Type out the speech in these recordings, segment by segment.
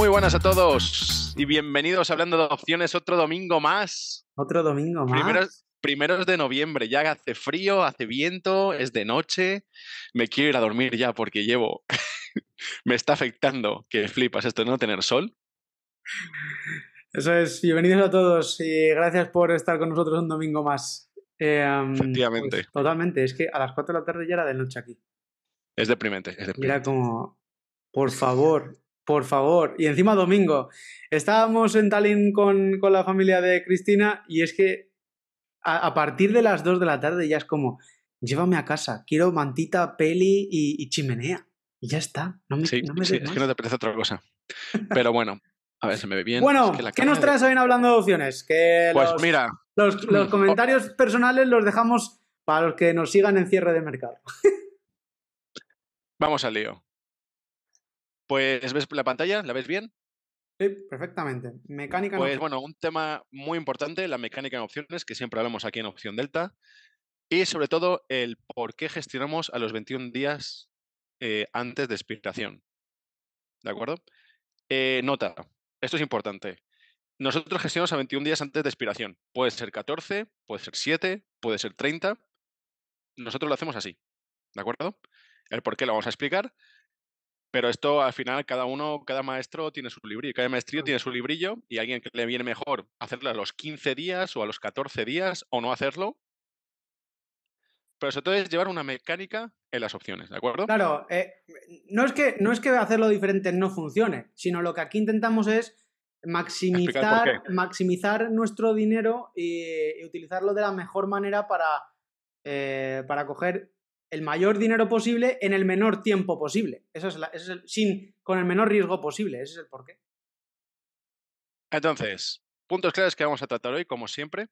Muy buenas a todos y bienvenidos a Hablando de Opciones, otro domingo más. Otro domingo Primeros, más. primeros de noviembre, ya hace frío, hace viento, es de noche. Me quiero ir a dormir ya porque me está afectando que flipas esto de no tener sol. Eso es, bienvenidos a todos y gracias por estar con nosotros un domingo más. Efectivamente, Pues totalmente, es que a las 4 de la tarde ya era de noche aquí. es deprimente, es Y era deprimente. como, por favor, por favor. Y encima domingo. Estábamos en Tallinn con la familia de Cristina y es que a partir de las 2 de la tarde ya es como, llévame a casa, quiero mantita, peli y chimenea. Y ya está, Sí, no me sí, des es que no te más. apetece otra cosa. Pero bueno, a ver, se me ve bien. Es que Bueno, la ¿qué nos cámara de... traes hoy en Hablando de Opciones? Que Pues mira, los comentarios personales los dejamos para los que nos sigan en cierre de mercado. vamos al lío. Pues, ¿ves la pantalla? ¿La ves bien? Sí, perfectamente. Mecánica en Pues opciones. bueno, un tema muy importante, la mecánica en opciones, que siempre hablamos aquí en Opción Delta. Y sobre todo, el por qué gestionamos a los 21 días antes de expiración. ¿De acuerdo? Nota, esto es importante. Nosotros gestionamos a 21 días antes de expiración. Puede ser 14, puede ser 7, puede ser 30. Nosotros lo hacemos así. ¿De acuerdo? El por qué lo vamos a explicar. Pero esto al final, cada maestro tiene su librillo. Cada maestrillo tiene su librillo y a alguien que le viene mejor hacerlo a los 15 días o a los 14 días o no hacerlo. Pero sobre todo es llevar una mecánica en las opciones. ¿De acuerdo? Claro, no es que hacerlo diferente no funcione, sino lo que aquí intentamos es Explicar por qué. maximizar nuestro dinero y utilizarlo de la mejor manera para coger el mayor dinero posible en el menor tiempo posible. Con el menor riesgo posible. Ese es el porqué. Entonces, puntos claves que vamos a tratar hoy, como siempre,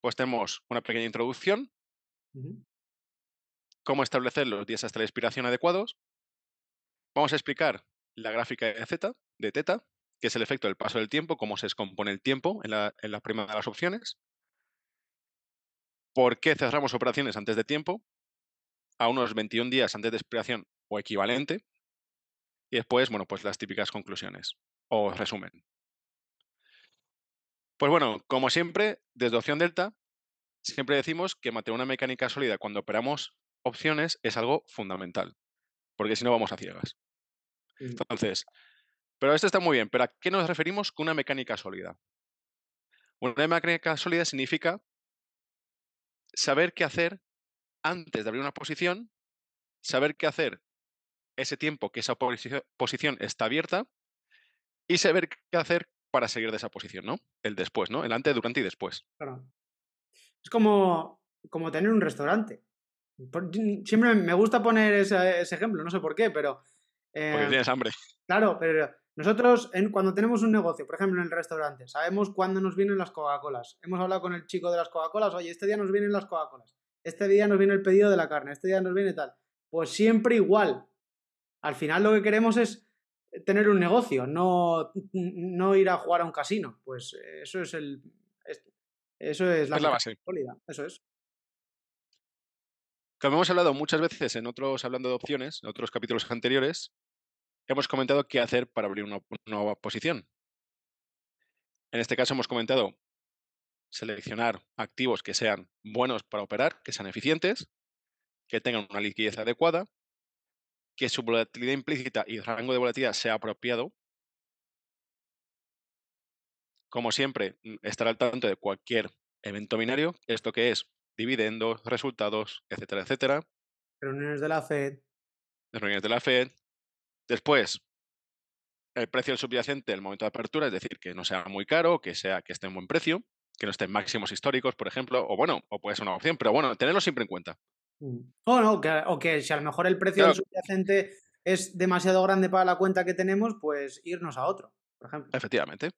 pues tenemos una pequeña introducción, Ujú. cómo establecer los días hasta la expiración adecuados. Vamos a explicar la gráfica de Z, de teta, que es el efecto del paso del tiempo, cómo se descompone el tiempo en la primera de las opciones. Por qué cerramos operaciones antes de tiempo, a unos 21 días antes de expiración o equivalente. Y después, bueno, pues las típicas conclusiones o resumen. Pues bueno, como siempre, desde opción delta, siempre decimos que mantener una mecánica sólida cuando operamos opciones es algo fundamental, porque si no vamos a ciegas. Mm. Entonces, pero esto está muy bien, pero ¿a qué nos referimos con una mecánica sólida? Una mecánica sólida significa saber qué hacer antes de abrir una posición, saber qué hacer ese tiempo que esa posición está abierta y saber qué hacer para seguir de esa posición, ¿no? El después, ¿no? El antes, durante y después. Claro. Es como tener un restaurante. Siempre me gusta poner ese ejemplo, no sé por qué, pero Porque eh, tienes hambre. claro, pero nosotros cuando tenemos un negocio, por ejemplo en el restaurante, sabemos cuándo nos vienen las Coca-Colas. Hemos hablado con el chico de las Coca-Colas, oye, este día nos vienen las Coca-Colas, este día nos viene el pedido de la carne, este día nos viene tal. Pues siempre igual. Al final lo que queremos es tener un negocio, no ir a jugar a un casino. Pues eso es la Es la mecánica base. sólida, eso es. Como hemos hablado muchas veces en otros, hablando de opciones, en otros capítulos anteriores, hemos comentado qué hacer para abrir una nueva posición. En este caso hemos comentado seleccionar activos que sean buenos para operar, que sean eficientes, que tengan una liquidez adecuada, que su volatilidad implícita y rango de volatilidad sea apropiado. Como siempre, estar al tanto de cualquier evento binario, esto que es dividendos, resultados, etcétera, etcétera, Reuniones de la FED. reuniones de la Fed. Después, el precio del subyacente el momento de apertura, es decir, que no sea muy caro, que esté en buen precio, que no esté en máximos históricos, por ejemplo, o bueno, o puede ser una opción, pero bueno, tenerlo siempre en cuenta. O no, o que si a lo mejor el precio del Claro, subyacente es demasiado grande para la cuenta que tenemos, pues irnos a otro, por ejemplo. efectivamente.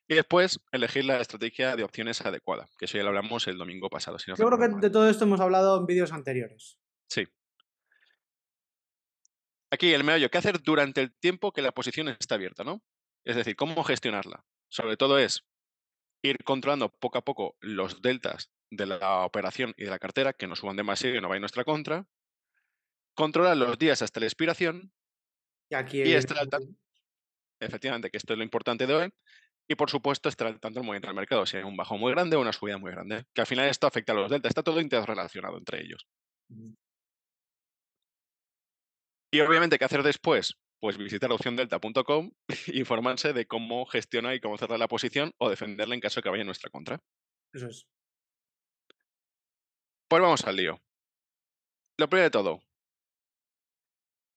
Y después, elegir la estrategia de opciones adecuada, que eso ya lo hablamos el domingo pasado, si no Yo creo recuerdo que mal. de todo esto hemos hablado en vídeos anteriores. Sí. Aquí el meollo, ¿qué hacer durante el tiempo que la posición está abierta, no? Es decir, cómo gestionarla. Sobre todo es ir controlando poco a poco los deltas de la operación y de la cartera, que no suban demasiado y que no vaya en nuestra contra. Controlar los días hasta la expiración Y aquí y viene, estar al tanto. efectivamente, que esto es lo importante de hoy. Y por supuesto, estar al tanto del movimiento del mercado, si hay un bajón muy grande o una subida muy grande. Que al final esto afecta a los delta, está todo interrelacionado entre ellos. Ujú. Y obviamente, ¿qué hacer después? Pues visitar opciondelta.com e informarse de cómo gestiona y cómo cerrar la posición o defenderla en caso de que vaya en nuestra contra. Eso es. Pues vamos al lío. Lo primero de todo,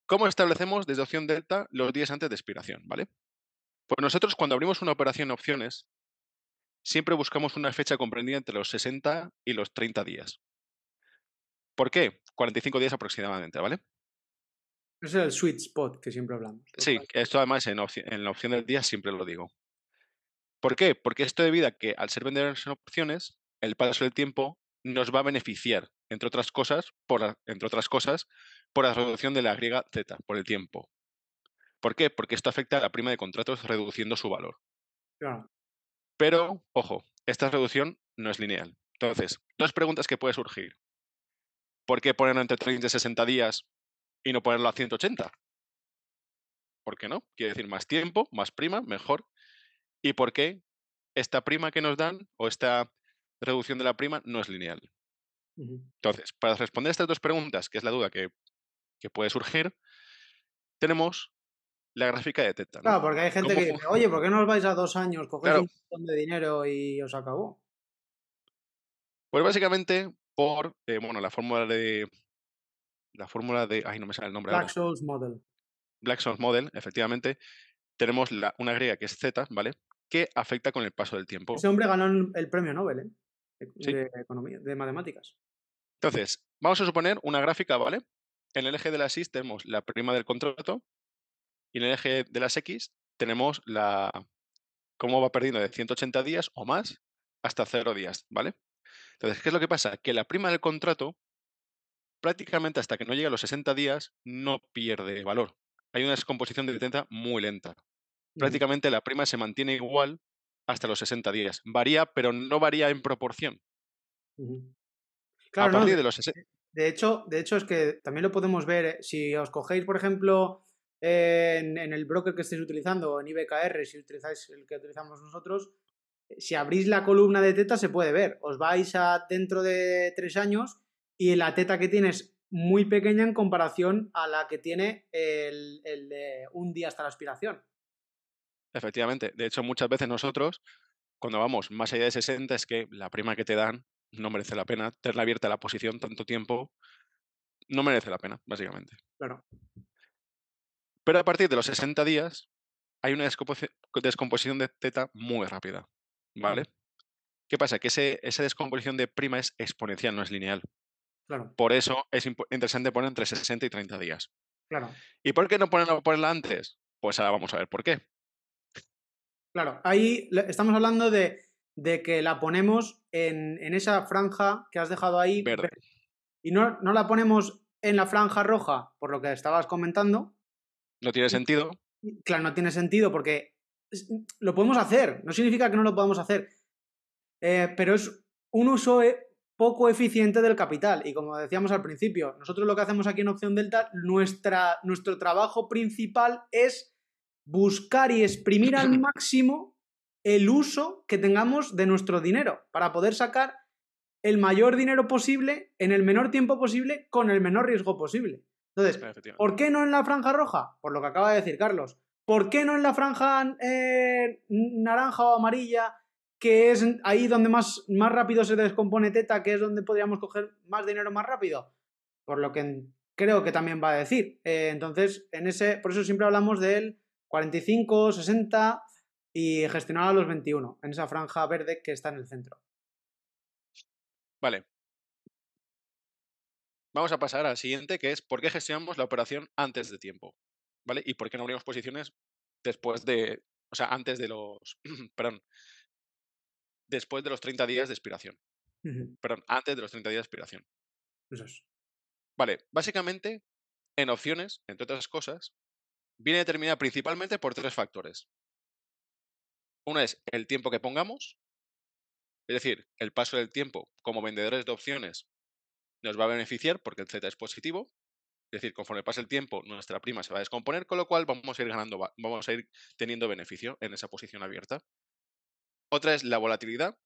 ¿cómo establecemos desde opción delta los días antes de expiración? ¿Vale? Pues nosotros cuando abrimos una operación en opciones, siempre buscamos una fecha comprendida entre los 60 y los 30 días. ¿Por qué? 45 días aproximadamente, ¿vale? Ese es el sweet spot que siempre hablamos. Sí, esto además en la opción del día siempre lo digo. ¿Por qué? Porque esto debido a que al ser vendedores en opciones, el paso del tiempo nos va a beneficiar, entre otras cosas, por la reducción de la griega Z, por el tiempo. ¿Por qué? Porque esto afecta a la prima de contratos reduciendo su valor. Claro. Pero, ojo, esta reducción no es lineal. Entonces, dos preguntas que puede surgir. ¿Por qué ponerlo entre 30 y 60 días y no ponerlo a 180? ¿Por qué no? Quiere decir más tiempo, más prima, mejor. ¿Y por qué esta prima que nos dan o esta reducción de la prima no es lineal? Ujú. Entonces, para responder estas dos preguntas, que es la duda que puede surgir, tenemos la gráfica de teta, ¿no? Claro, porque hay gente ¿Cómo que fu- dice, oye, ¿por qué no os vais a 2 años? Cogéis Claro, un montón de dinero y os acabó. pues básicamente por, bueno, ay, no me sale el nombre Black ahora, Souls Model. Black-Scholes Model, efectivamente, tenemos una griega que es Z, ¿vale? Que afecta con el paso del tiempo, Ese hombre ganó el premio Nobel, ¿eh? ¿sí? De economía, de matemáticas. Entonces, vamos a suponer una gráfica, ¿vale? En el eje de las Y tenemos la prima del contrato y en el eje de las X tenemos cómo va perdiendo de 180 días o más hasta 0 días, ¿vale? Entonces, ¿qué es lo que pasa? Que la prima del contrato prácticamente hasta que no llega a los 60 días no pierde valor. Hay una descomposición de teta muy lenta. Ujú, Prácticamente la prima se mantiene igual hasta los 60 días. Varía, pero no varía en proporción. ujú. A Claro, no, partir de los 60... de hecho es que también lo podemos ver, si os cogéis, por ejemplo, en el broker que estéis utilizando, o en IBKR, si utilizáis el que utilizamos nosotros, si abrís la columna de teta se puede ver. Os vais a dentro de 3 años y la teta que tiene es muy pequeña en comparación a la que tiene el de un día hasta la expiración. Efectivamente. De hecho, muchas veces nosotros, cuando vamos más allá de 60, es que la prima que te dan no merece la pena. Tenerla abierta la posición tanto tiempo no merece la pena, básicamente. Claro. Pero a partir de los 60 días hay una descomposición de teta muy rápida, Ujú, ¿vale? ¿Qué pasa? Que esa descomposición de prima es exponencial, no es lineal. claro, Por eso es interesante poner entre 60 y 30 días. claro. ¿Y por qué no ponerla antes? Pues ahora vamos a ver por qué. Claro, ahí estamos hablando de que la ponemos en esa franja que has dejado ahí Verde. verde. Y no la ponemos en la franja roja, por lo que estabas comentando. No tiene Y, sentido. claro, no tiene sentido porque lo podemos hacer, no significa que no lo podamos hacer, pero es un uso poco eficiente del capital. Y como decíamos al principio, nosotros lo que hacemos aquí en Opción Delta, nuestro trabajo principal es buscar y exprimir al máximo el uso que tengamos de nuestro dinero para poder sacar el mayor dinero posible en el menor tiempo posible con el menor riesgo posible. Entonces, Efectivamente. ¿por qué no en la franja roja? Por lo que acaba de decir Carlos. ¿Por qué no en la franja naranja o amarilla, que es ahí donde más rápido se descompone teta, que es donde podríamos coger más dinero más rápido? Por lo que creo que también va a decir. Entonces, por eso siempre hablamos del 45, 60 y gestionar a los 21, en esa franja verde que está en el centro. Vale. Vamos a pasar al siguiente, que es por qué gestionamos la operación antes de tiempo. ¿Vale? Y por qué no abrimos posiciones después de, o sea, antes de los, perdón, después de los 30 días de expiración. Ujú. Perdón, antes de los 30 días de expiración. Eso es. Vale, básicamente, en opciones, entre otras cosas, viene determinada principalmente por tres factores. Uno es el tiempo que pongamos, es decir, el paso del tiempo como vendedores de opciones nos va a beneficiar porque el Z es positivo. Es decir, conforme pase el tiempo, nuestra prima se va a descomponer, con lo cual vamos a ir ganando, vamos a ir teniendo beneficio en esa posición abierta. Otra es la volatilidad.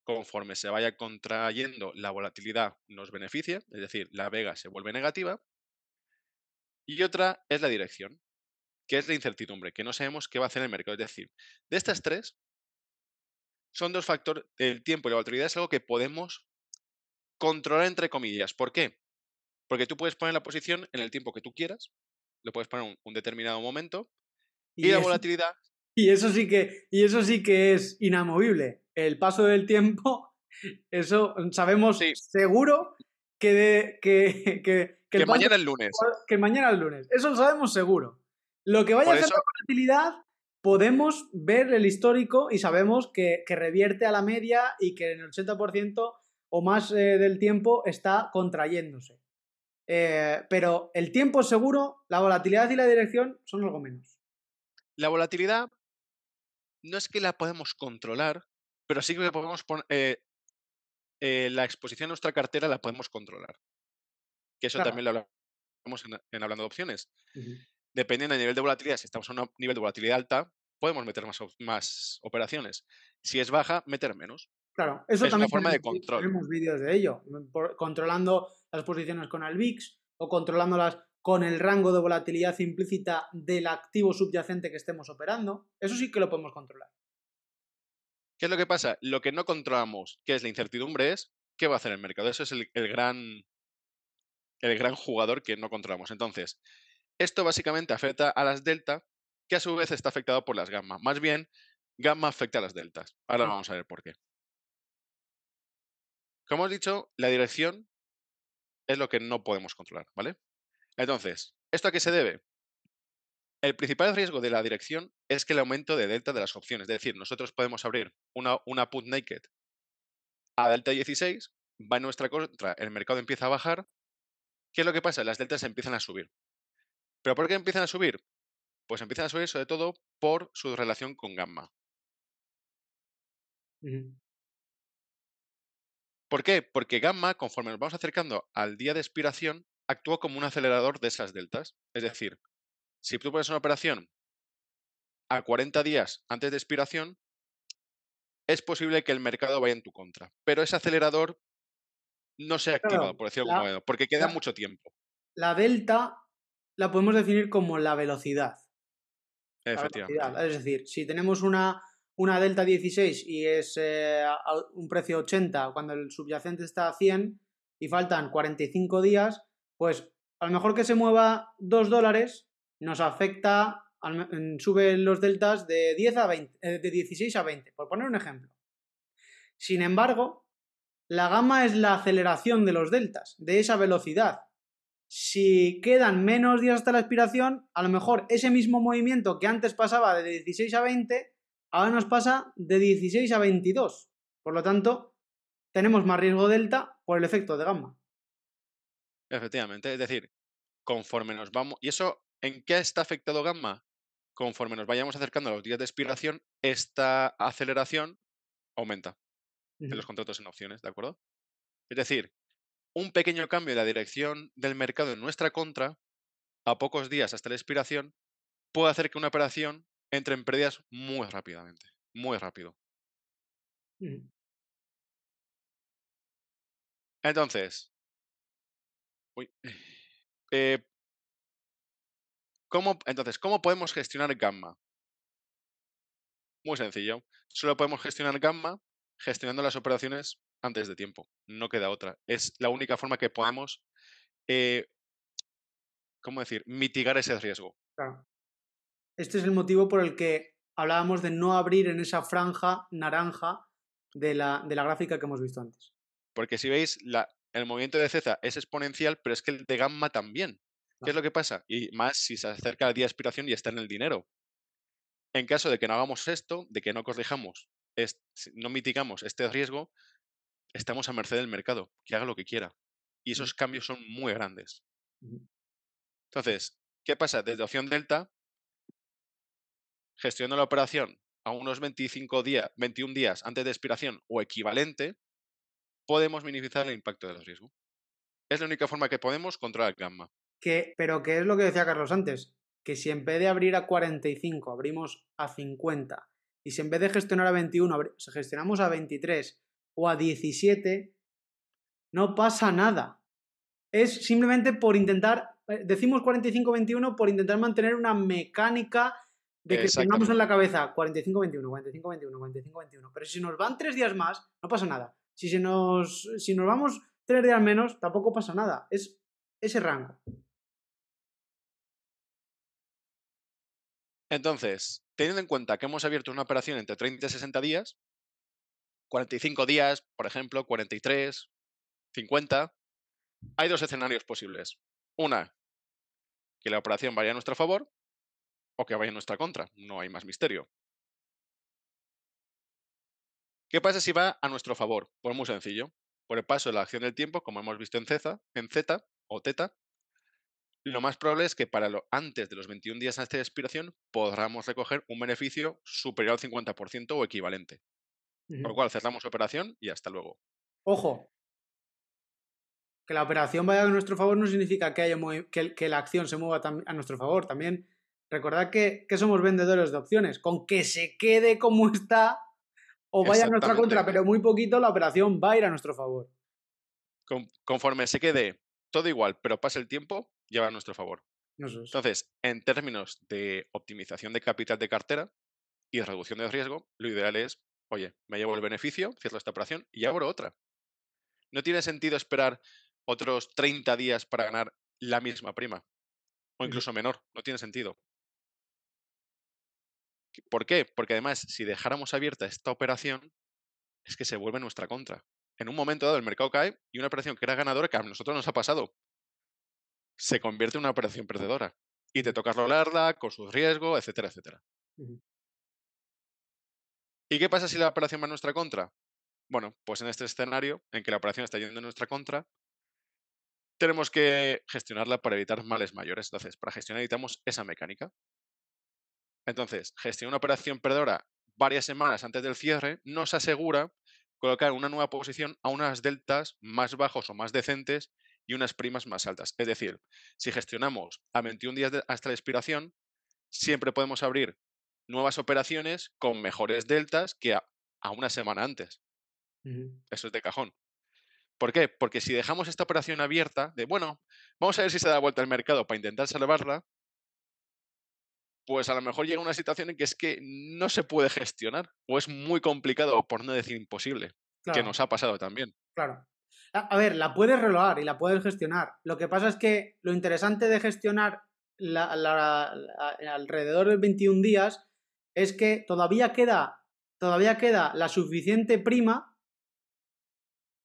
Conforme se vaya contrayendo, la volatilidad nos beneficia, es decir, la vega se vuelve negativa. Y otra es la dirección, que es la incertidumbre, que no sabemos qué va a hacer el mercado. Es decir, de estas tres, son dos factores, el tiempo y la volatilidad es algo que podemos controlar entre comillas. ¿Por qué? Porque tú puedes poner la posición en el tiempo que tú quieras, lo puedes poner un determinado momento, y Y la eso, volatilidad, y eso sí que es inamovible. El paso del tiempo, eso sabemos sí, seguro que el que paso mañana es lunes. que mañana es lunes. Eso lo sabemos seguro. Lo que vaya a Por hacer eso, la volatilidad, podemos ver el histórico y sabemos que revierte a la media y que en el 80% o más del tiempo está contrayéndose. Pero el tiempo es seguro, la volatilidad y la dirección son algo menos. la volatilidad no es que la podemos controlar, pero sí que podemos poner, la exposición a nuestra cartera la podemos controlar. Que eso Claro. también lo hablamos en hablando de opciones. Ujú. Dependiendo del nivel de volatilidad, si estamos a un nivel de volatilidad alta, podemos meter más operaciones. Si es baja, meter menos. Claro, eso Es una también forma de control. tenemos vídeos de ello, controlando las posiciones con el VIX o controlándolas con el rango de volatilidad implícita del activo subyacente que estemos operando. Eso sí que lo podemos controlar. ¿Qué es lo que pasa? Lo que no controlamos, que es la incertidumbre, es qué va a hacer el mercado. Eso es el gran jugador que no controlamos. Entonces, esto básicamente afecta a las delta, que a su vez está afectado por las gamma. Más bien, gamma afecta a las deltas. Ahora vamos a ver por qué. Como hemos dicho, la dirección es lo que no podemos controlar, ¿vale? Entonces, ¿esto a qué se debe? El principal riesgo de la dirección es que el aumento de delta de las opciones, es decir, nosotros podemos abrir una put naked a delta 16, va en nuestra contra, el mercado empieza a bajar. ¿Qué es lo que pasa? Las deltas empiezan a subir. ¿Pero por qué empiezan a subir? Pues empiezan a subir sobre todo por su relación con gamma. Ujú. ¿Por qué? Porque gamma, conforme nos vamos acercando al día de expiración, actúa como un acelerador de esas deltas. Es decir, si tú pones una operación a 40 días antes de expiración, es posible que el mercado vaya en tu contra. Pero ese acelerador no se ha activado, Claro, por decirlo de algún modo, porque queda la, mucho tiempo. la delta la podemos definir como la velocidad. La Efectivamente. velocidad. Es decir, si tenemos una delta 16 y es un precio 80 cuando el subyacente está a 100 y faltan 45 días, pues a lo mejor que se mueva $2 nos afecta, sube los deltas de 10 a 20, de 16 a 20, por poner un ejemplo. Sin embargo, la gamma es la aceleración de los deltas, de esa velocidad. Si quedan menos días hasta la expiración, a lo mejor ese mismo movimiento que antes pasaba de 16 a 20, ahora nos pasa de 16 a 22. Por lo tanto, tenemos más riesgo delta por el efecto de gamma. Efectivamente. Es decir, conforme nos vamos. ¿Y eso en qué está afectado gamma? Conforme nos vayamos acercando a los días de expiración, esta aceleración aumenta en los Ujú. contratos en opciones, ¿de acuerdo? Es decir, un pequeño cambio en la dirección del mercado en nuestra contra, a pocos días hasta la expiración, puede hacer que una operación entre en pérdidas muy rápidamente, muy rápido. Ujú. Entonces, uy, eh, ¿cómo podemos gestionar gamma? Muy sencillo. Solo podemos gestionar gamma gestionando las operaciones antes de tiempo. No queda otra. Es la única forma que podemos, eh, ¿cómo decir?, mitigar ese riesgo. Claro. Este es el motivo por el que hablábamos de no abrir en esa franja naranja de la gráfica que hemos visto antes. Porque si veis, el movimiento de Z es exponencial, pero es que el de gamma también. ¿Qué es Claro. lo que pasa? Y más si se acerca el día de expiración y está en el dinero. En caso de que no hagamos esto, de que no corrijamos, no mitigamos este riesgo, estamos a merced del mercado, que haga lo que quiera. Y Ujú. esos cambios son muy grandes. Ujú. Entonces, ¿qué pasa? Desde opción delta, gestionando la operación a unos 25 días, 21 días antes de expiración o equivalente, podemos minimizar el impacto del riesgo. Es la única forma que podemos controlar el gamma. pero que es lo que decía Carlos antes, que si en vez de abrir a 45 abrimos a 50 y si en vez de gestionar a 21 gestionamos a 23 o a 17, no pasa nada. Es simplemente por intentar, decimos 45-21 por intentar mantener una mecánica de que tengamos en la cabeza 45-21, 45-21, 45-21. Pero si nos van 3 días más, no pasa nada. Si nos vamos 3 días menos, tampoco pasa nada. Es ese rango. Entonces, teniendo en cuenta que hemos abierto una operación entre 30 y 60 días, 45 días, por ejemplo, 43, 50, hay dos escenarios posibles. Una, que la operación vaya a nuestro favor o que vaya en nuestra contra. No hay más misterio. ¿Qué pasa si va a nuestro favor? Pues muy sencillo. Por el paso de la acción del tiempo, como hemos visto en Z o teta, lo más probable es que antes de los 21 días antes de expiración podamos recoger un beneficio superior al 50% o equivalente. Por lo cual cerramos operación y hasta luego. Ojo, que la operación vaya a nuestro favor no significa que la acción se mueva a nuestro favor. También recordad que somos vendedores de opciones. Con que se quede como está o vaya a nuestra contra, pero muy poquito, la operación va a ir a nuestro favor. Conforme se quede todo igual, pero pase el tiempo, lleva a nuestro favor. Eso es. Entonces, en términos de optimización de capital de cartera y reducción de riesgo, lo ideal es, oye, me llevo el beneficio, cierro esta operación y abro otra. No tiene sentido esperar otros 30 días para ganar la misma prima, o incluso menor, no tiene sentido. ¿Por qué? Porque además, si dejáramos abierta esta operación, es que se vuelve en nuestra contra. En un momento dado el mercado cae y una operación que era ganadora, que a nosotros nos ha pasado, se convierte en una operación perdedora. Y te toca rolarla con su riesgo, etcétera, etcétera. ¿Y qué pasa si la operación va en nuestra contra? Bueno, pues en este escenario, en que la operación está yendo en nuestra contra, tenemos que gestionarla para evitar males mayores. Entonces, para gestionar necesitamos esa mecánica. Entonces, gestionar una operación perdedora varias semanas antes del cierre nos asegura colocar una nueva posición a unas deltas más bajos o más decentes y unas primas más altas. Es decir, si gestionamos a 21 días hasta la expiración, siempre podemos abrir nuevas operaciones con mejores deltas que a una semana antes. Eso es de cajón. ¿Por qué? Porque si dejamos esta operación abierta, de bueno, vamos a ver si se da vuelta al mercado para intentar salvarla, pues a lo mejor llega una situación en que es que no se puede gestionar o es muy complicado, por no decir imposible, que nos ha pasado también. Claro. A ver, la puedes reloar y la puedes gestionar. Lo que pasa es que lo interesante de gestionar alrededor de 21 días es que todavía queda la suficiente prima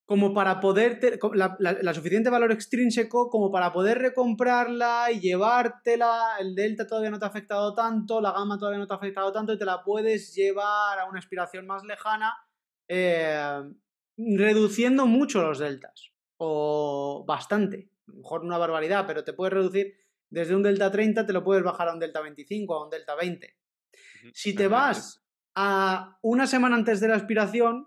como para poder, la suficiente valor extrínseco como para poder recomprarla y llevártela, el delta todavía no te ha afectado tanto, la gamma todavía no te ha afectado tanto y te la puedes llevar a una expiración más lejana, reduciendo mucho los deltas, o bastante, a lo mejor una barbaridad, pero te puedes reducir desde un delta 30, te lo puedes bajar a un delta 25, a un delta 20. Si te vas a una semana antes de la expiración,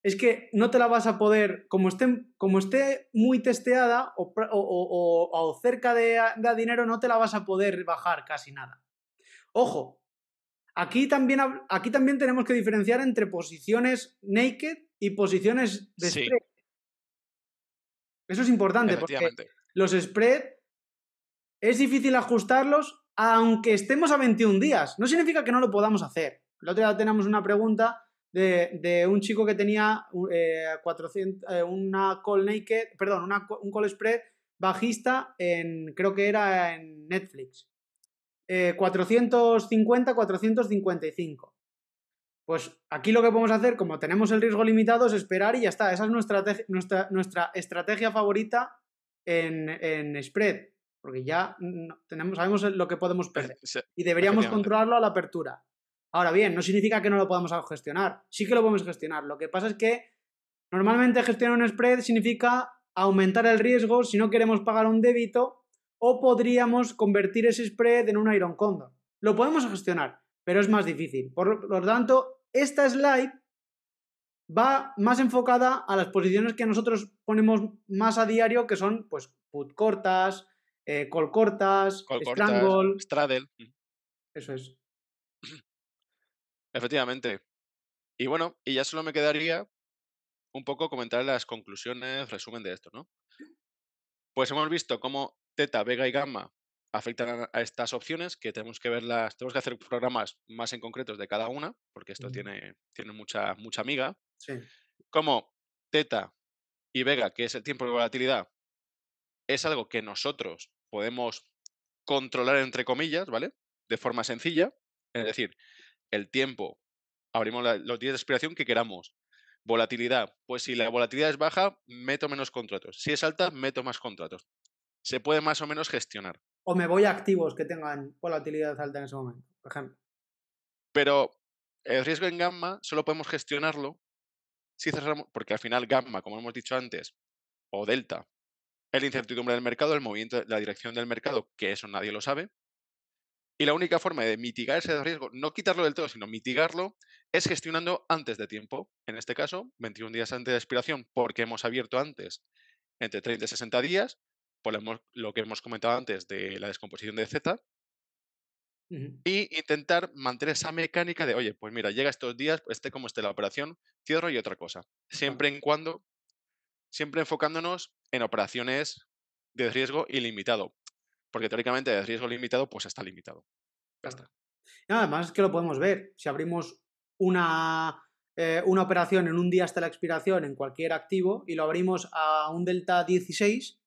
es que no te la vas a poder, como esté muy testeada o cerca de dinero, no te la vas a poder bajar casi nada. Ojo, aquí también tenemos que diferenciar entre posiciones naked y posiciones de spread. Eso es importante porque los spread es difícil ajustarlos aunque estemos a 21 días. No significa que no lo podamos hacer. El otro día tenemos una pregunta de un chico que tenía 400, una call naked, perdón, un call spread bajista creo que era en Netflix. 450-455. Pues aquí lo que podemos hacer, como tenemos el riesgo limitado, es esperar y ya está. Esa es nuestra estrategia favorita en spread, porque ya sabemos lo que podemos perder y deberíamos controlarlo a la apertura. Ahora bien, no significa que no lo podamos gestionar. Sí que lo podemos gestionar. Lo que pasa es que normalmente gestionar un spread significa aumentar el riesgo si no queremos pagar un débito, o podríamos convertir ese spread en un Iron Condor. Lo podemos gestionar, pero es más difícil. Por lo tanto, esta slide va más enfocada a las posiciones que nosotros ponemos más a diario, que son pues put cortas, call cortas, Call cortas, strangle, straddle. eso es. Efectivamente. Y bueno, y ya solo me quedaría un poco comentar las conclusiones, resumen de esto, ¿no? Pues hemos visto cómo teta, vega y gamma afectan a estas opciones, que tenemos que verlas, tenemos que hacer programas más en concretos de cada una, porque esto Ujú. tiene mucha amiga. Sí. Como teta y vega, que es el tiempo de volatilidad, es algo que nosotros podemos controlar entre comillas, ¿vale? De forma sencilla. Es decir, el tiempo, abrimos los días de expiración que queramos. Volatilidad, pues si la volatilidad es baja, meto menos contratos. Si es alta, meto más contratos. Se puede más o menos gestionar. O me voy a activos que tengan volatilidad alta en ese momento, por ejemplo. Pero el riesgo en gamma solo podemos gestionarlo si cerramos, porque al final gamma, como hemos dicho antes, o delta, es la incertidumbre del mercado, el movimiento, la dirección del mercado, que eso nadie lo sabe. Y la única forma de mitigar ese riesgo, no quitarlo del todo, sino mitigarlo, es gestionando antes de tiempo. En este caso, 21 días antes de expiración, porque hemos abierto antes entre 30 y 60 días, por lo que hemos comentado antes de la descomposición de Z, Ujú. y intentar mantener esa mecánica de, oye, pues mira, llega estos días, esté como esté la operación, cierro y otra cosa. Claro, Siempre enfocándonos en operaciones de riesgo ilimitado, porque teóricamente de riesgo limitado, pues está limitado. Ya claro. está. Y además es que lo podemos ver. Si abrimos una operación en un día hasta la expiración en cualquier activo y lo abrimos a un delta 16,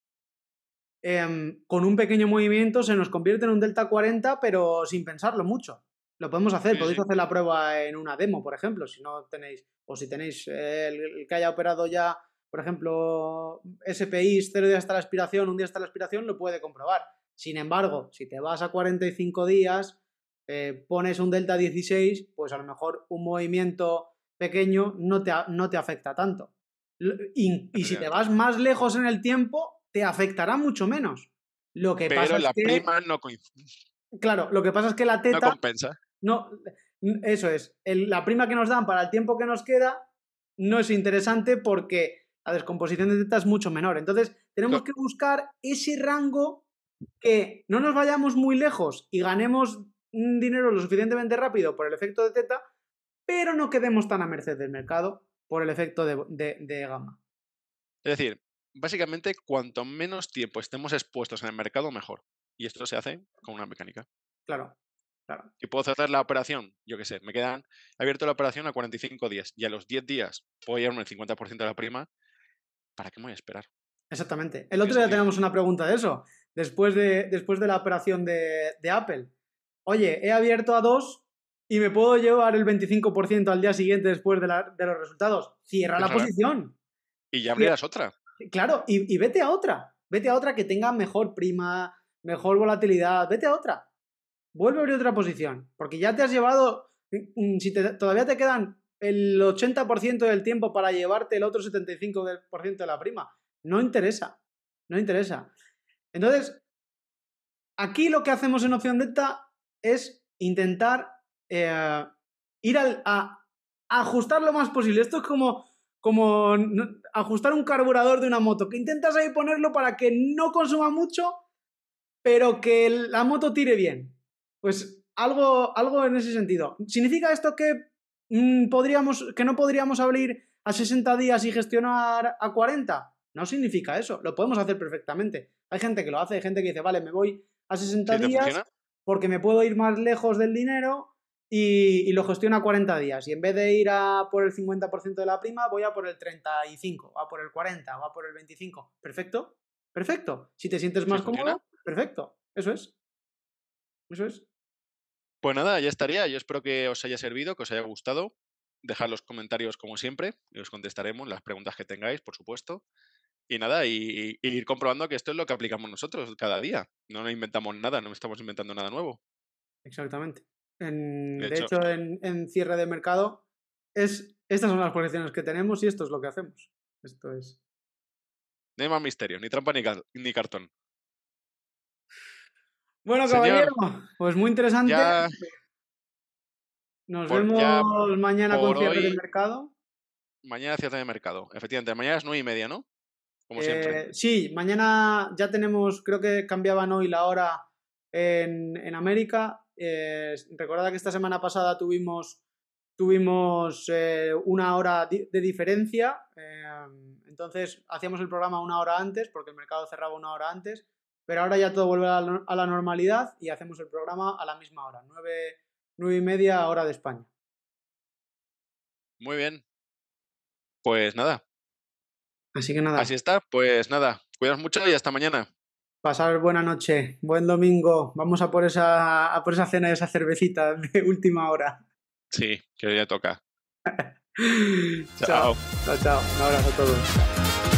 con un pequeño movimiento se nos convierte en un delta 40, pero sin pensarlo mucho. Lo podemos hacer, Sí, podéis sí. hacer la prueba en una demo, por ejemplo, si no tenéis, o si tenéis el que haya operado ya, por ejemplo, SPIs 0 días hasta la expiración, un día hasta la expiración, lo puede comprobar. Sin embargo, si te vas a 45 días, pones un delta 16, pues a lo mejor un movimiento pequeño no te afecta tanto. Y si te Efectivamente. vas más lejos en el tiempo, te afectará mucho menos. Lo que pasa Pero es la que, prima claro, lo que pasa es que la no teta, compensa. no, eso es, la prima que nos dan para el tiempo que nos queda no es interesante porque la descomposición de teta es mucho menor. Entonces, tenemos Co- que buscar ese rango que no nos vayamos muy lejos y ganemos dinero lo suficientemente rápido por el efecto de teta, pero no quedemos tan a merced del mercado por el efecto de gamma. Es decir, básicamente, cuanto menos tiempo estemos expuestos en el mercado, mejor. Y esto se hace con una mecánica. Claro, claro. Y puedo cerrar la operación, yo qué sé, he abierto la operación a 45 días y a los 10 días puedo llevarme el 50% de la prima. ¿Para qué me voy a esperar? Exactamente. No El tiene otro día sentido. tenemos una pregunta de eso, después de la operación de Apple. Oye, he abierto a 2 y me puedo llevar el 25% al día siguiente después de los resultados. Cierra la Cerrará posición. y ya Cier- abrirás otra. claro, y vete a otra. Vete a otra que tenga mejor prima, mejor volatilidad. Vete a otra. Vuelve a abrir otra posición. Porque ya te has llevado. Si todavía te quedan el 80% del tiempo para llevarte el otro 75% de la prima. No interesa. No interesa. Entonces, aquí lo que hacemos en opción delta es intentar ir a ajustar lo más posible. Esto es como ajustar un carburador de una moto, que intentas ahí ponerlo para que no consuma mucho, pero que la moto tire bien. Pues algo en ese sentido. ¿Significa esto que, que no podríamos abrir a 60 días y gestionar a 40? No significa eso, lo podemos hacer perfectamente. Hay gente que lo hace, hay gente que dice, vale, me voy a 60 Si te días funciona, porque me puedo ir más lejos del dinero y lo gestiono a 40 días. Y en vez de ir a por el 50% de la prima, voy a por el 35, o a por el 40, o a por el 25. Perfecto, perfecto. Si te sientes si más funciona, cómodo, perfecto. Eso es, eso es. pues nada, ya estaría. Yo espero que os haya servido, que os haya gustado. Dejad los comentarios como siempre y os contestaremos las preguntas que tengáis, por supuesto. Y nada, y ir comprobando que esto es lo que aplicamos nosotros cada día. No nos inventamos nada, no estamos inventando nada nuevo. Exactamente. De De hecho, hecho, en cierre de mercado, estas son las posiciones que tenemos y esto es lo que hacemos. Esto es. no hay más misterio, ni trampa ni cartón. Bueno, Señor, caballero, pues muy interesante. ya Nos ya vemos mañana con por cierre de hoy, mercado. mañana cierre de mercado. Efectivamente, mañana es 9:30, ¿no? como siempre. Sí, mañana ya tenemos, creo que cambiaban hoy la hora en América. Recordad que esta semana pasada tuvimos una hora de diferencia, entonces hacíamos el programa una hora antes porque el mercado cerraba una hora antes, pero ahora ya todo vuelve a la normalidad y hacemos el programa a la misma hora, 9:30 hora de España. Muy bien. Pues nada, Así que nada, así está. Pues nada, cuidaos mucho y hasta mañana. pasar buena noche, buen domingo, vamos a por esa cena y esa cervecita de última hora. Sí, que ya toca. Chao, Chao. chao, chao, un abrazo a todos.